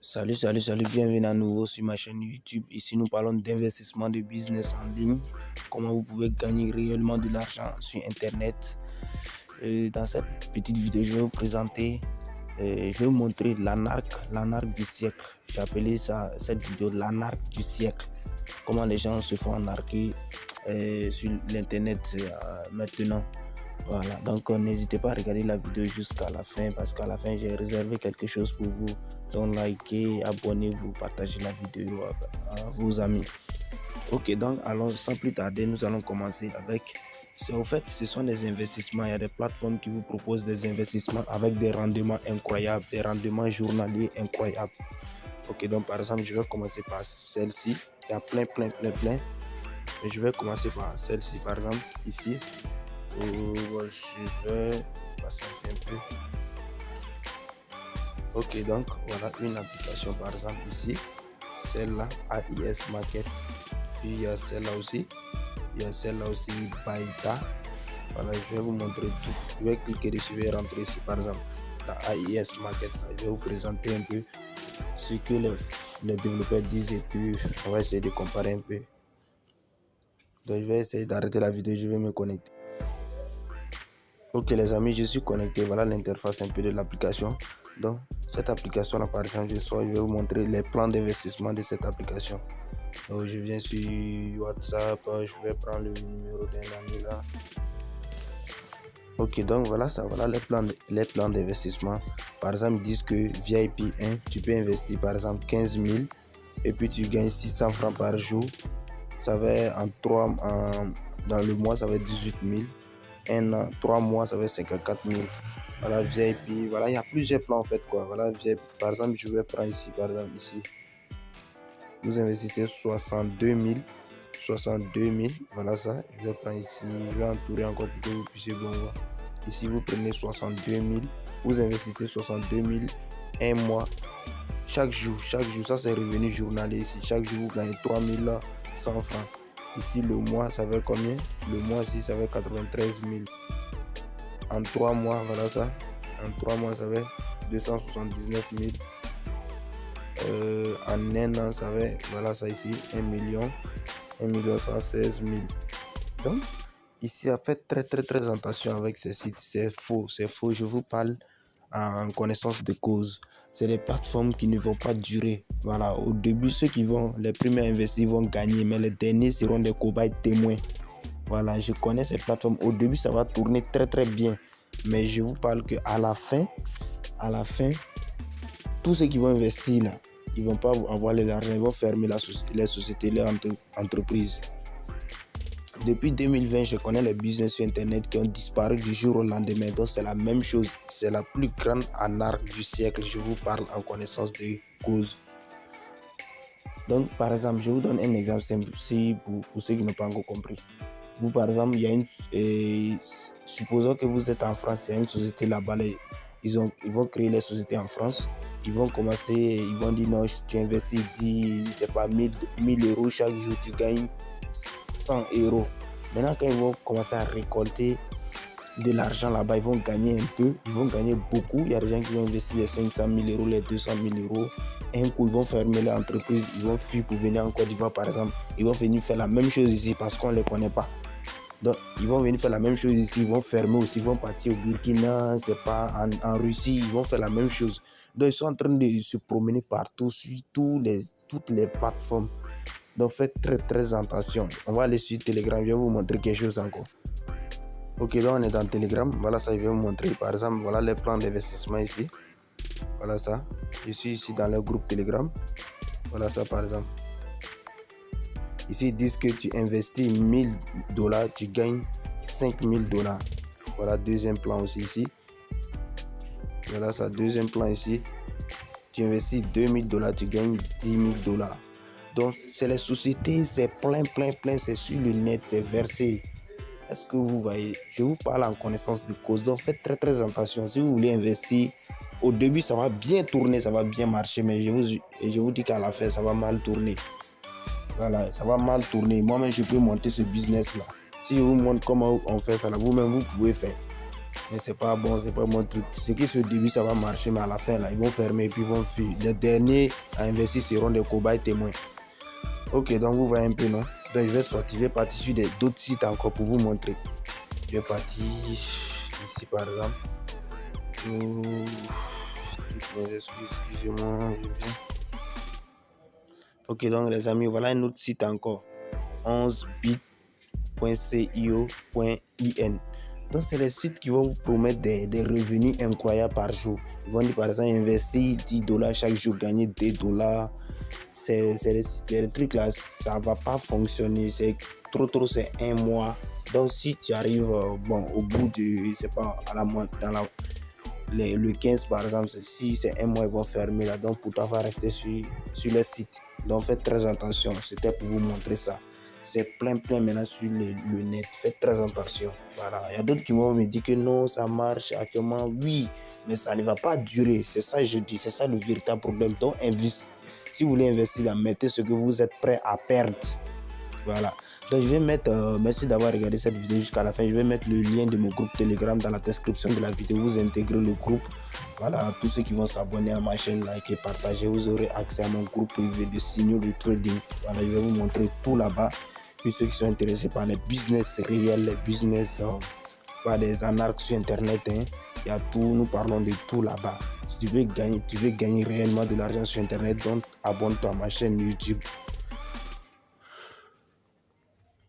Salut, bienvenue à nouveau sur ma chaîne YouTube. Ici, nous parlons d'investissement de business en ligne, comment vous pouvez gagner réellement de l'argent sur Internet. Dans cette petite vidéo, je vais vous présenter, je vais vous montrer l'arnaque du siècle. J'ai appelé cette vidéo l'arnaque du siècle. Comment les gens se font arnaquer sur l'Internet maintenant. Voilà, donc n'hésitez pas à regarder la vidéo jusqu'à la fin parce qu'à la fin j'ai réservé quelque chose pour vous. Donc likez, abonnez-vous, partagez la vidéo à vos amis. Ok, donc alors sans plus tarder, nous allons commencer avec... Au fait, ce sont des investissements. Il y a des plateformes qui vous proposent des investissements avec des rendements incroyables, des rendements journaliers incroyables. Ok, donc par exemple, je vais commencer par celle-ci. Il y a plein. Mais je vais commencer par celle-ci, par exemple, ici. Je vais passer un peu. Ok, donc voilà une application par exemple ici, celle-là AIS Market, puis il y a celle-là aussi, Baita. Voilà, je vais vous montrer tout. Je vais cliquer dessus, je vais rentrer ici par exemple la AIS Market. Je vais vous présenter un peu ce que les développeurs disent et puis on va essayer de comparer un peu. Donc je vais essayer d'arrêter la vidéo, je vais me connecter. Ok les amis, je suis connecté, voilà l'interface un peu de l'application. Donc cette application là par exemple, je vais vous montrer les plans d'investissement de cette application. Donc je viens sur WhatsApp, je vais prendre le numéro d'un ami là. Ok, donc voilà ça, voilà les plans d'investissement. Par exemple, ils disent que VIP 1, tu peux investir par exemple 15 000 et puis tu gagnes 600 francs par jour. Ça va dans le mois, ça va être 18 000. 1 an, 3 mois, ça va être 54 000. Voilà, VIP, voilà, il y a plusieurs plans en fait quoi. Voilà, par exemple, je vais prendre ici, par exemple, ici. Vous investissez 62 000. Voilà ça, je vais prendre ici, je vais entourer encore pour que vous puissiez bien voir. Ici, vous prenez 62 000, vous investissez 62 000, un mois. Chaque jour, ça c'est revenu journalier ici. Chaque jour, vous gagnez 3 100 francs. Ici, le mois, ça va combien? Le mois, ici, ça va 93 000. En 3 mois, voilà ça. En 3 mois, ça va 279 000. En un an, ça va, voilà ça ici, 1 116 000. Donc, ici, faites très attention avec ces sites. C'est faux. Je vous parle en connaissance de cause. C'est des plateformes qui ne vont pas durer. Voilà, au début, les premiers investis vont gagner, mais les derniers seront des cobayes témoins. Voilà, je connais ces plateformes. Au début, ça va tourner très bien. Mais je vous parle qu'à la fin, tous ceux qui vont investir là, ils vont pas avoir l'argent, ils vont fermer les sociétés, les entreprises. Depuis 2020, je connais les business sur Internet qui ont disparu du jour au lendemain. Donc c'est la même chose. C'est la plus grande arnaque du siècle. Je vous parle en connaissance de cause. Donc par exemple, je vous donne un exemple simple pour ceux qui n'ont pas encore compris. Vous par exemple, supposons que vous êtes en France, il y a une société là-bas. Ils vont créer les sociétés en France. Ils vont dire non, tu investis 1000 euros chaque jour, tu gagnes 100 euros. Maintenant, quand ils vont commencer à récolter de l'argent là-bas, ils vont gagner un peu, ils vont gagner beaucoup. Il y a des gens qui vont investir les 500 000 euros, les 200 000 euros. Un coup, ils vont fermer l'entreprise, ils vont fuir pour venir en Côte d'Ivoire par exemple. Ils vont venir faire la même chose ici parce qu'on ne les connaît pas. Donc, ils vont venir faire la même chose ici, ils vont fermer aussi, ils vont partir au Burkina, c'est pas en Russie, ils vont faire la même chose. Donc, ils sont en train de se promener partout sur toutes les plateformes. Donc, faites très attention. On va aller sur Telegram, je vais vous montrer quelque chose encore. Ok, donc on est dans Telegram. Voilà ça, je vais vous montrer. Par exemple, voilà les plans d'investissement ici. Voilà ça. Je suis ici dans le groupe Telegram. Voilà ça, par exemple. Ici, ils disent que tu investis $1000, tu gagnes $5000. Voilà, deuxième plan aussi ici. Voilà ça, deuxième plan ici. Tu investis $2000, tu gagnes $10 000. Donc, c'est les sociétés, c'est plein, c'est sur le net, c'est versé. Est-ce que vous voyez? Je vous parle en connaissance de cause. Donc, faites très attention. Si vous voulez investir, au début, ça va bien tourner, ça va bien marcher. Mais je vous dis qu'à la fin, ça va mal tourner. Voilà, ça va mal tourner. Moi-même, je peux monter ce business-là. Si je vous montre comment on fait ça, vous-même, vous pouvez faire. Mais c'est pas bon, c'est pas mon truc. Ce qui au début ça va marcher, mais à la fin là, ils vont fermer et puis ils vont fuir. Les derniers à investir seront des cobayes témoins. Ok, donc vous voyez un peu, non? Donc je vais partir sur d'autres sites encore pour vous montrer. Je vais partir ici par exemple. Excusez-moi, ok, donc les amis, voilà un autre site encore. 11bit.cio.in. Donc c'est les sites qui vont vous promettre des revenus incroyables par jour. Ils vont dire par exemple investir $10 chaque jour, gagner $2. C'est les trucs là, ça va pas fonctionner. C'est trop, c'est un mois. Donc si tu arrives au bout de, je sais pas, à la moitié, le 15 par exemple, si c'est un mois, ils vont fermer là. Donc pour toi, va rester sur le site. Donc faites très attention. C'était pour vous montrer ça. C'est plein maintenant sur le net. Faites très attention. Voilà. Il y a d'autres qui vont me dire que non, ça marche actuellement. Oui, mais ça ne va pas durer. C'est ça je dis. C'est ça le véritable problème. Donc si vous voulez investir là, mettez ce que vous êtes prêt à perdre. Voilà. Donc je vais mettre, merci d'avoir regardé cette vidéo jusqu'à la fin. Je vais mettre le lien de mon groupe Telegram dans la description de la vidéo. Vous intégrez le groupe. Voilà, tous ceux qui vont s'abonner à ma chaîne, liker, partager, vous aurez accès à mon groupe privé de signaux de trading. Voilà, je vais vous montrer tout là-bas. Puis ceux qui sont intéressés par les business réels, les business par des anarques sur internet, il y a tout, nous parlons de tout là-bas. Si tu veux gagner réellement de l'argent sur internet, donc abonne-toi à ma chaîne YouTube.